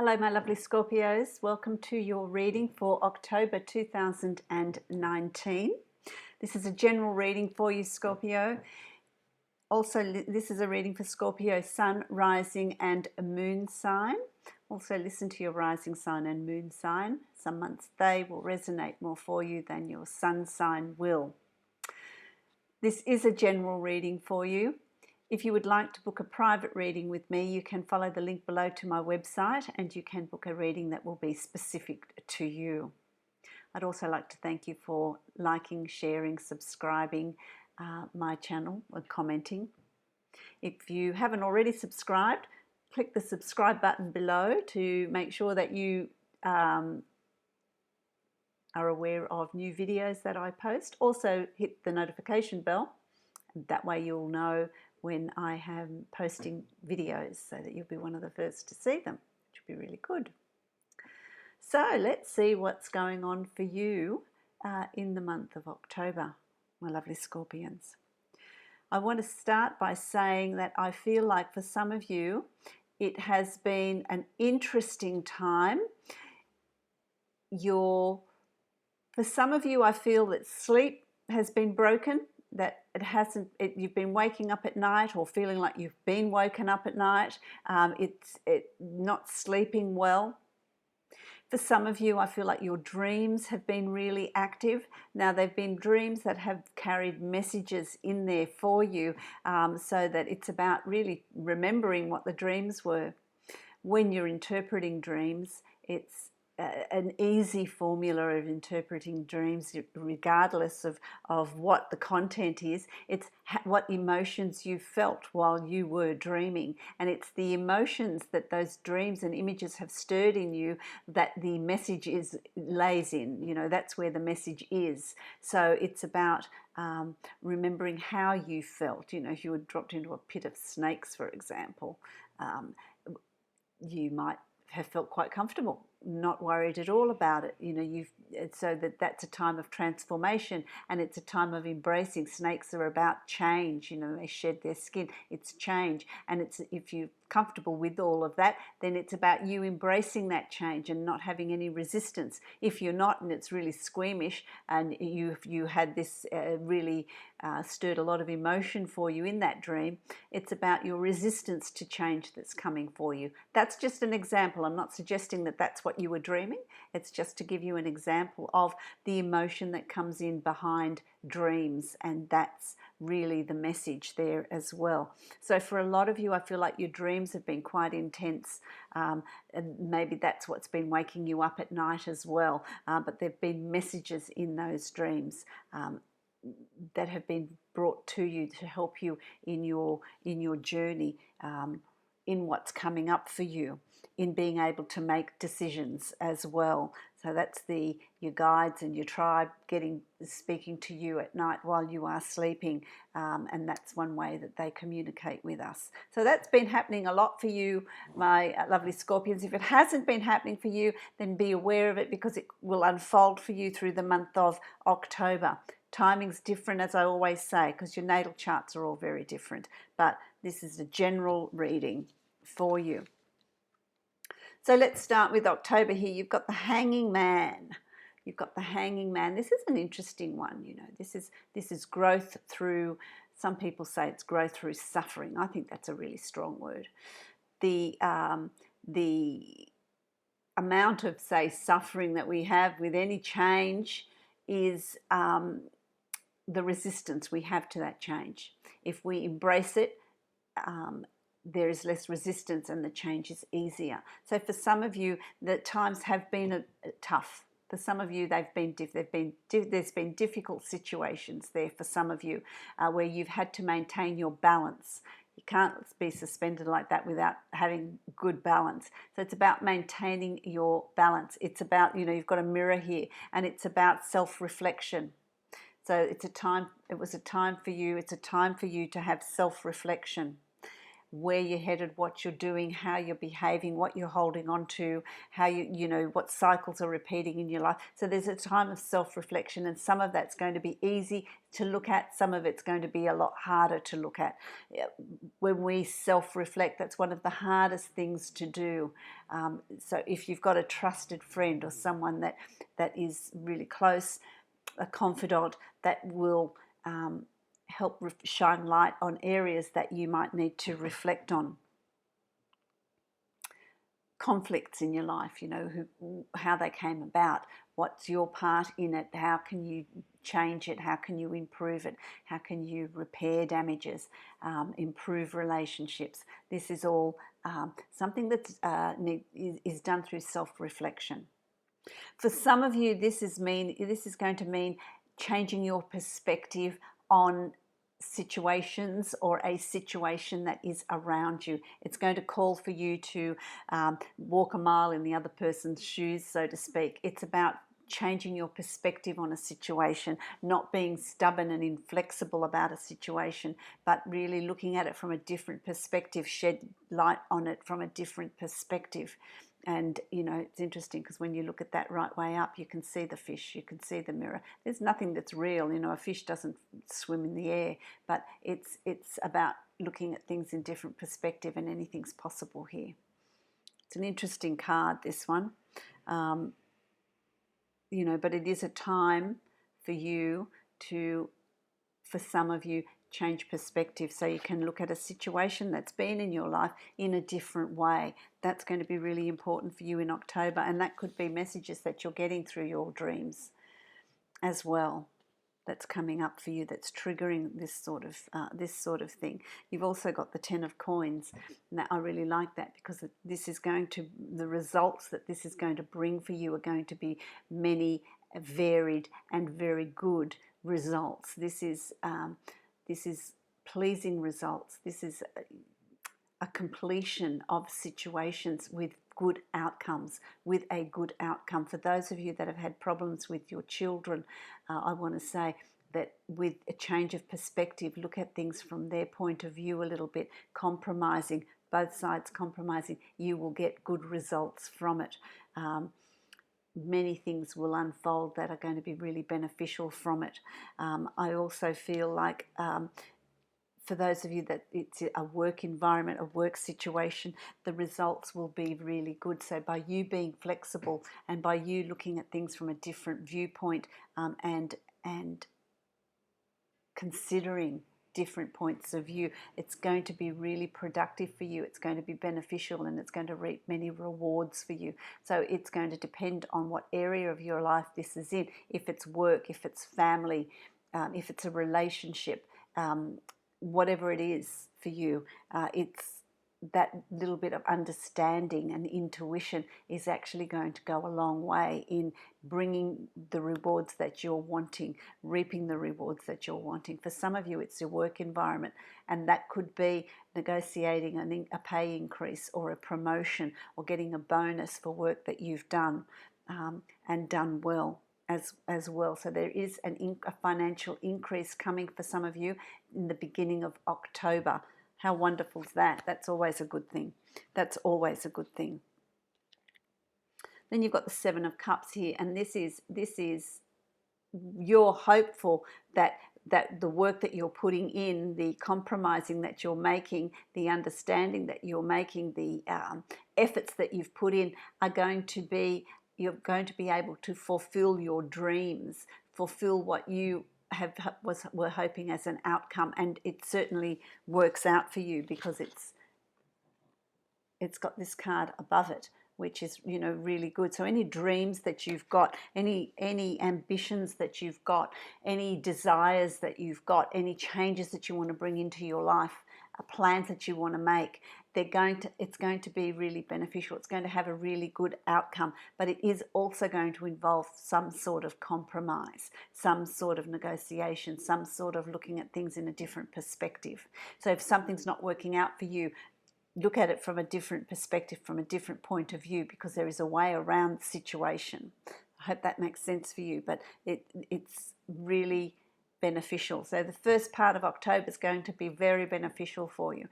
Hello my lovely Scorpios, welcome to your reading for October 2019. This is a general reading for you, Scorpio. Also, this is a reading for Scorpio Sun, Rising and Moon sign. Also listen to your rising sign and moon sign. Some months they will resonate more for you than your sun sign will. This is a general reading for you. If you would like to book a private reading with me, you can follow the link below to my website and you can book a reading that will be specific to you. I'd also like to thank you for liking, sharing, subscribing my channel and commenting. If you haven't already subscribed, click the subscribe button below to make sure that you are aware of new videos that I post. Also hit the notification bell, and that way you'll know when I am posting videos so that you'll be one of the first to see them, which will be really good. So let's see what's going on for you in the month of October, my lovely Scorpions. I want to start by saying that I feel like for some of you it has been an interesting time. For some of you I feel that sleep has been broken, that you've been waking up at night or feeling like you've been woken up at night. It's not sleeping well. For some of you, I feel like your dreams have been really active. Now, they've been dreams that have carried messages in there for you, so that it's about really remembering what the dreams were. When you're interpreting dreams, it's an easy formula of interpreting dreams, regardless of what the content is. It's what emotions you felt while you were dreaming, and it's the emotions that those dreams and images have stirred in you that the message lays in. You know, that's where the message is. So it's about remembering how you felt. You know, if you were dropped into a pit of snakes, for example, you might have felt quite comfortable, not worried at all about it. You know, so that's a time of transformation, and it's a time of embracing. Snakes are about change. You know, they shed their skin. It's change, and if you're comfortable with all of that, then it's about you embracing that change and not having any resistance. If you're not, and it's really squeamish, and you had this really stirred a lot of emotion for you in that dream, it's about your resistance to change that's coming for you. That's just an example. I'm not suggesting that that's what you were dreaming. It's just to give you an example of the emotion that comes in behind dreams, and that's really the message there as well. So for a lot of you, I feel like your dreams have been quite intense, and maybe that's what's been waking you up at night as well, but there have been messages in those dreams that have been brought to you to help you in your journey, in what's coming up for you, in being able to make decisions as well. So that's your guides and your tribe speaking to you at night while you are sleeping, and that's one way that they communicate with us. So that's been happening a lot for you, my lovely Scorpions. If it hasn't been happening for you, then be aware of it, because it will unfold for you through the month of October. Timing's different, as I always say, because your natal charts are all very different, but this is a general reading for you. So let's start with October here. You've got the Hanging Man. You've got the Hanging Man. This is an interesting one. You know, this is growth through, some people say it's growth through suffering. I think that's a really strong word. The amount of, say, suffering that we have with any change is the resistance we have to that change. If we embrace it, there is less resistance and the change is easier. So for some of you, the times have been tough. For some of you, there's been difficult situations there for some of you, where you've had to maintain your balance. You can't be suspended like that without having good balance. So it's about maintaining your balance. It's about, you know, you've got a mirror here, and it's about self-reflection. So it's a time for you to have self-reflection. where you're headed, what you're doing, how you're behaving, what you're holding on to, how you know, what cycles are repeating in your life. So there's a time of self-reflection, and some of that's going to be easy to look at, some of it's going to be a lot harder to look at. When we self-reflect, that's one of the hardest things to do. So if you've got a trusted friend or someone that is really close, a confidant that will help shine light on areas that you might need to reflect on. Conflicts in your life, you know, how they came about, what's your part in it, how can you change it, how can you improve it, how can you repair damages, improve relationships. This is all something that is done through self-reflection. For some of you, this is going to mean changing your perspective on situations or a situation that is around you. It's going to call for you to walk a mile in the other person's shoes, so to speak. It's about changing your perspective on a situation, not being stubborn and inflexible about a situation, but really looking at it from a different perspective, shed light on it from a different perspective. And, you know, it's interesting because when you look at that right way up, you can see the fish, you can see the mirror. There's nothing that's real. You know, a fish doesn't swim in the air, but it's about looking at things in different perspective, and anything's possible here. It's an interesting card, this one. You know, but it is a time for you to, for some of you, change perspective so you can look at a situation that's been in your life in a different way. That's going to be really important for you in October, and that could be messages that you're getting through your dreams as well. That's coming up for you, that's triggering this sort of thing. You've also got the 10 of coins. Now, I really like that because this is going to, the results that this is going to bring for you are going to be many varied and very good results. This is pleasing results. This is a completion of situations with good outcomes, with a good outcome. For those of you that have had problems with your children, I want to say that with a change of perspective, look at things from their point of view a little bit, compromising, both sides compromising, you will get good results from it. Many things will unfold that are going to be really beneficial from it. I also feel like for those of you that it's a work environment, a work situation, the results will be really good. So by you being flexible and by you looking at things from a different viewpoint and considering different points of view, it's going to be really productive for you. It's going to be beneficial, and it's going to reap many rewards for you. So it's going to depend on what area of your life this is in. If it's work, if it's family, if it's a relationship, whatever it is for you, it's that little bit of understanding and intuition is actually going to go a long way in bringing the rewards that you're wanting, reaping the rewards that you're wanting. For some of you, it's your work environment, and that could be negotiating a pay increase or a promotion or getting a bonus for work that you've done and done well as well. So there is a financial increase coming for some of you in the beginning of October. How wonderful is that? That's always a good thing. That's always a good thing. Then you've got the 7 of Cups here, and this is you're hopeful that the work that you're putting in, the compromising that you're making, the understanding that you're making, the efforts that you've put in are going to be, you're going to be able to fulfill your dreams, fulfill what you were hoping as an outcome, and it certainly works out for you because it's got this card above it, which is, you know, really good. So any dreams that you've got, any ambitions that you've got, any desires that you've got, any changes that you want to bring into your life, plans that you want to make, it's going to be really beneficial. It's going to have a really good outcome, but it is also going to involve some sort of compromise, some sort of negotiation, some sort of looking at things in a different perspective. So if something's not working out for you, look at it from a different perspective, from a different point of view, because there is a way around the situation. I hope that makes sense for you, but it's really beneficial. So the first part of October is going to be very beneficial for you.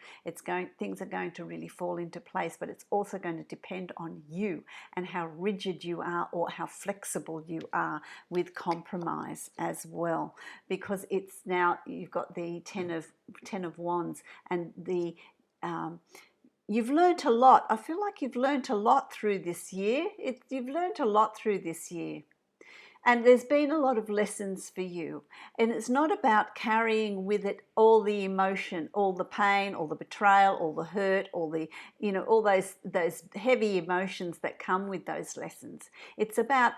Things are going to really fall into place, but it's also going to depend on you and how rigid you are or how flexible you are with compromise as well, because it's now you've got the ten of Wands, and the you've learnt a lot. I feel like you've learnt a lot through this year. You've learnt a lot through this year. And there's been a lot of lessons for you. And it's not about carrying with it all the emotion, all the pain, all the betrayal, all the hurt, all the, all those heavy emotions that come with those lessons. It's about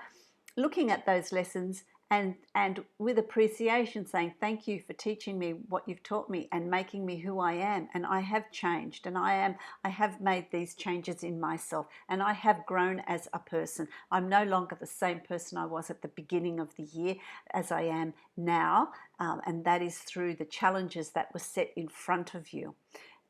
looking at those lessons and with appreciation saying, thank you for teaching me what you've taught me and making me who I am. And I have changed, and I have made these changes in myself, and I have grown as a person. I'm no longer the same person I was at the beginning of the year as I am now. And that is through the challenges that were set in front of you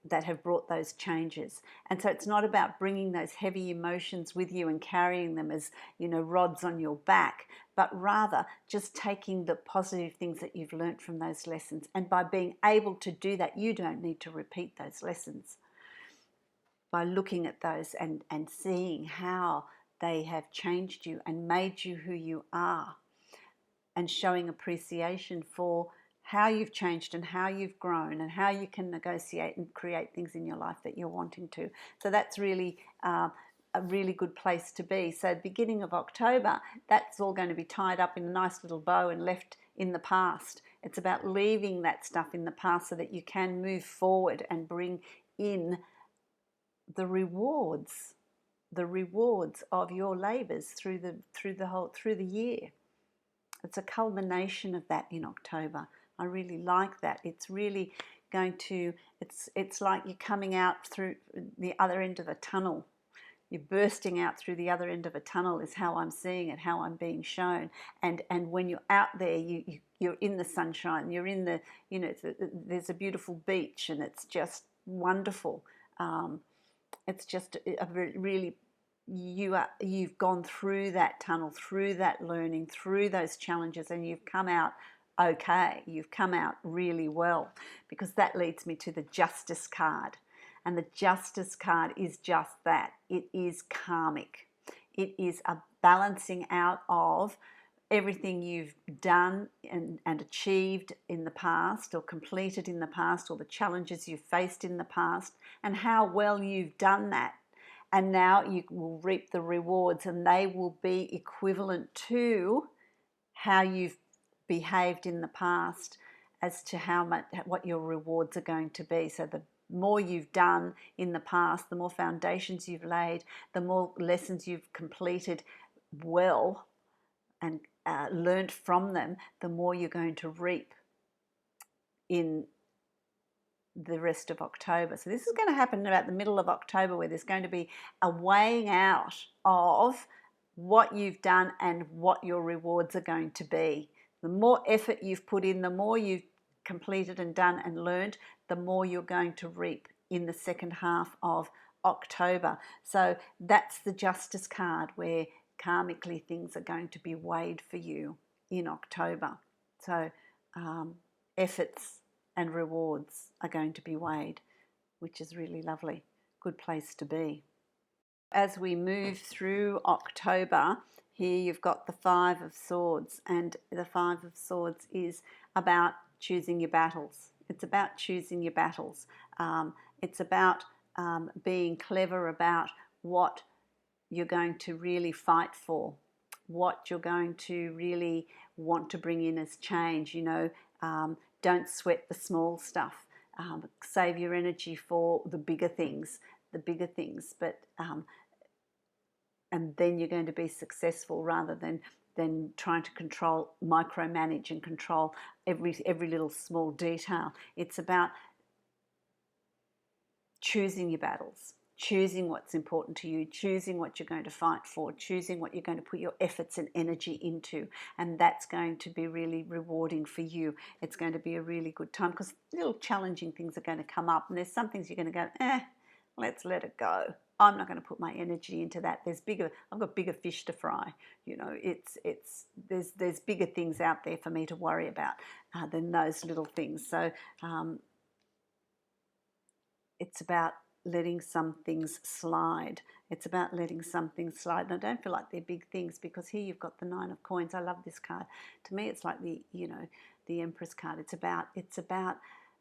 that have brought those changes. And so it's not about bringing those heavy emotions with you and carrying them as, rods on your back, but rather just taking the positive things that you've learnt from those lessons. And by being able to do that, you don't need to repeat those lessons. By looking at those and seeing how they have changed you and made you who you are, and showing appreciation for how you've changed and how you've grown and how you can negotiate and create things in your life that you're wanting to. So that's really a really good place to be. So beginning of October, that's all going to be tied up in a nice little bow and left in the past. It's about leaving that stuff in the past so that you can move forward and bring in the rewards of your labors through the year. It's a culmination of that in October. I really like that. It's really going to, it's like you're coming out through the other end of a tunnel. You're bursting out through the other end of a tunnel is how I'm seeing it, how I'm being shown. And when you're out there, you're in the sunshine. You're in the, there's a beautiful beach, and it's just wonderful. It's just a really, you've gone through that tunnel, through that learning, through those challenges, and you've come out okay. You've come out really well, because that leads me to the Justice card. And the Justice card is just that. It is karmic. It is a balancing out of everything you've done and achieved in the past, or completed in the past, or the challenges you've faced in the past, and how well you've done that. And now you will reap the rewards, and they will be equivalent to how you've behaved in the past as to what your rewards are going to be. So the more you've done in the past, the more foundations you've laid, the more lessons you've completed well and learnt from them, the more you're going to reap in the rest of October. So this is going to happen about the middle of October, where there's going to be a weighing out of what you've done and what your rewards are going to be. The more effort you've put in, the more you've completed and done and learned, the more you're going to reap in the second half of October. So that's the Justice card, where karmically things are going to be weighed for you in October. So efforts and rewards are going to be weighed, which is really lovely. Good place to be. As we move through October, here you've got the Five of Swords, and the Five of Swords is about choosing your battles. It's about choosing your battles. It's about being clever about what you're going to really fight for, what you're going to really want to bring in as change. Don't sweat the small stuff. Save your energy for the bigger things, but and then you're going to be successful, rather than trying to micromanage and control every little small detail. It's about choosing your battles, choosing what's important to you, choosing what you're going to fight for, choosing what you're going to put your efforts and energy into, and that's going to be really rewarding for you. It's going to be a really good time, because little challenging things are going to come up, and there's some things you're going to go, let's let it go. I'm not going to put my energy into that. I've got bigger fish to fry. You know, there's bigger things out there for me to worry about than those little things. So it's about letting some things slide. It's about letting some things slide. And I don't feel like they're big things, because here you've got the 9 of coins. I love this card. To me, it's like the Empress card. It's about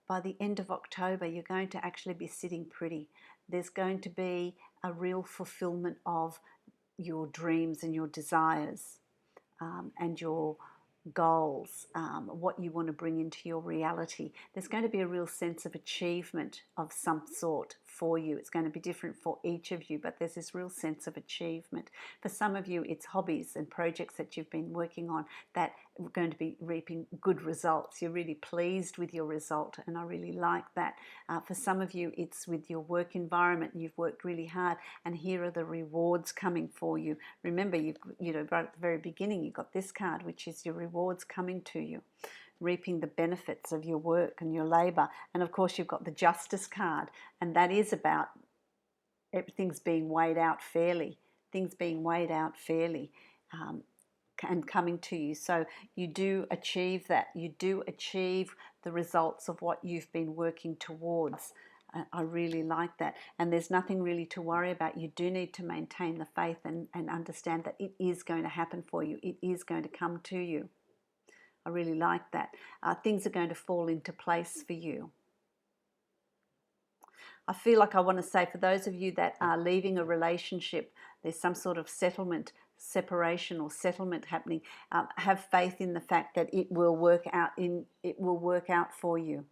by the end of October, you're going to actually be sitting pretty. There's going to be a real fulfillment of your dreams and your desires, and your goals, what you want to bring into your reality. There's going to be a real sense of achievement of some sort for you. It's going to be different for each of you, but there's this real sense of achievement. For some of you, it's hobbies and projects that you've been working on that are going to be reaping good results. You're really pleased with your result, and I really like that. For some of you, it's with your work environment. You've worked really hard, and here are the rewards coming for you. Remember, right at the very beginning, you got this card, which is your rewards coming to you, reaping the benefits of your work and your labor. And of course, you've got the Justice card, and that is about everything's being weighed out fairly, things being weighed out fairly, and coming to you. So you do achieve that. You do achieve the results of what you've been working towards. I really like that. And there's nothing really to worry about. You do need to maintain the faith and understand that it is going to happen for you. It is going to come to you. I really like that. Things are going to fall into place for you. I feel like I want to say, for those of you that are leaving a relationship, there's some sort of separation or settlement happening. Have faith in the fact that it will work out. It will work out for you.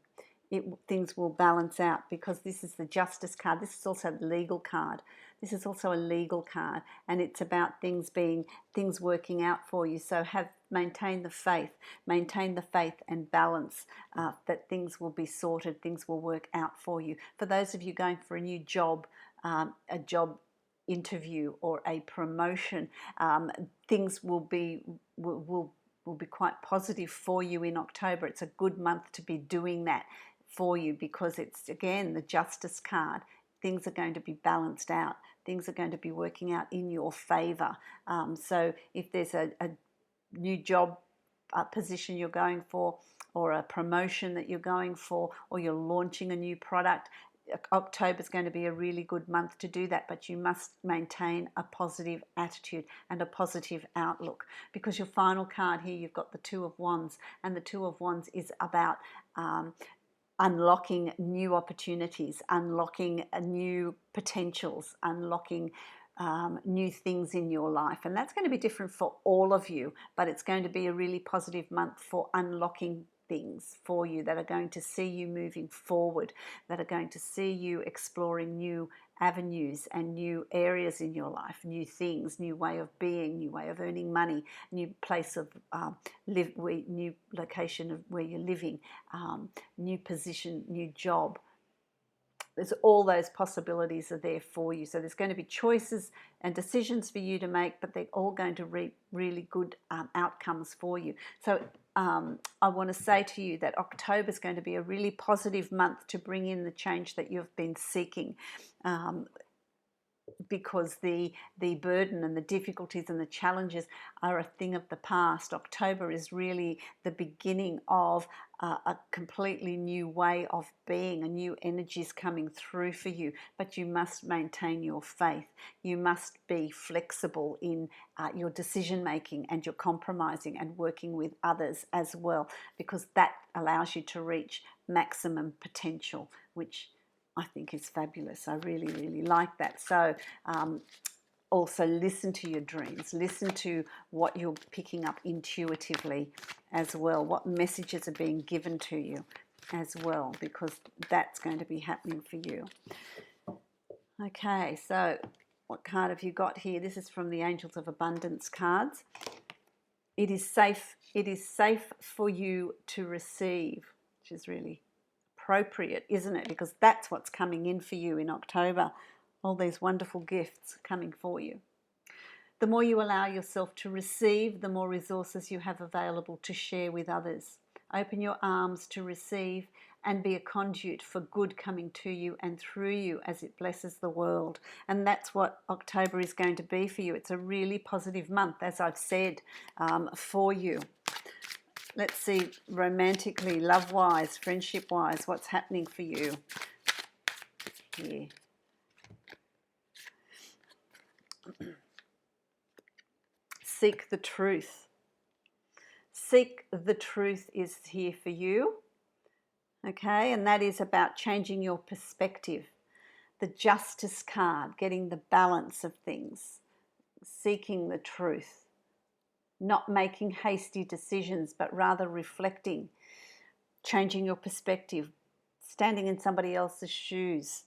Things will balance out, because this is the Justice card. This is also the legal card. This is also a legal card, and it's about things working out for you. So maintain the faith and balance, that things will be sorted, things will work out for you. For those of you going for a new job, a job interview or a promotion, things will be quite positive for you in October. It's a good month to be doing that for you, because it's, again, the Justice card. Things are going to be balanced out. Things are going to be working out in your favor. So if there's a new job position you're going for, or a promotion that you're going for, or you're launching a new product, October is going to be a really good month to do that, but you must maintain a positive attitude and a positive outlook, because your final card here, you've got the 2 of Wands, and the 2 of Wands is about unlocking new opportunities, unlocking new potentials, unlocking new things in your life. And that's going to be different for all of you, but it's going to be a really positive month for unlocking things for you that are going to see you moving forward, that are going to see you exploring new avenues and new areas in your life, new things, new way of being, new way of earning money, new place of new location of where you're living, new position, new job. There's all those possibilities are there for you. So there's going to be choices and decisions for you to make, but they're all going to reap really good outcomes for you. So I want to say to you that October is going to be a really positive month to bring in the change that you've been seeking. Because the burden and the difficulties and the challenges are a thing of the past. October is really the beginning of a completely new way of being. A new energy is coming through for you, but you must maintain your faith. You must be flexible in your decision making, and your compromising and working with others as well, because that allows you to reach maximum potential, which I think is fabulous. I really, really like that. So also listen to your dreams. Listen to what you're picking up intuitively as well. What messages are being given to you as well, because that's going to be happening for you. Okay, so what card have you got here? This is from the Angels of Abundance cards. It is safe for you to receive, which is really appropriate, isn't it? Because that's what's coming in for you in October. All these wonderful gifts coming for you. The more you allow yourself to receive, the more resources you have available to share with others. Open your arms to receive and be a conduit for good coming to you and through you as it blesses the world. And that's what October is going to be for you. It's a really positive month, as I've said, for you. Let's see, romantically, love-wise, friendship-wise, what's happening for you here. Seek the truth. Seek the truth is here for you. Okay, and that is about changing your perspective. The Justice card, getting the balance of things. Seeking the truth. Not making hasty decisions, but rather reflecting. Changing your perspective. Standing in somebody else's shoes.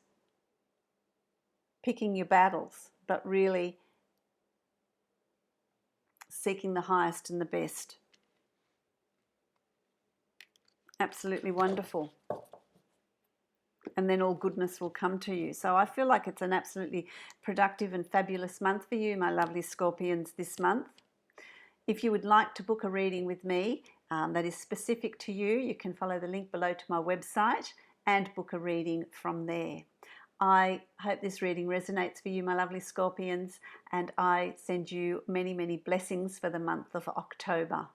Picking your battles, but really seeking the highest and the best. Absolutely wonderful. And then all goodness will come to you. So I feel like it's an absolutely productive and fabulous month for you, my lovely Scorpions, this month. If you would like to book a reading with me that is specific to you, you can follow the link below to my website and book a reading from there. I hope this reading resonates for you, my lovely Scorpions, and I send you many, many blessings for the month of October.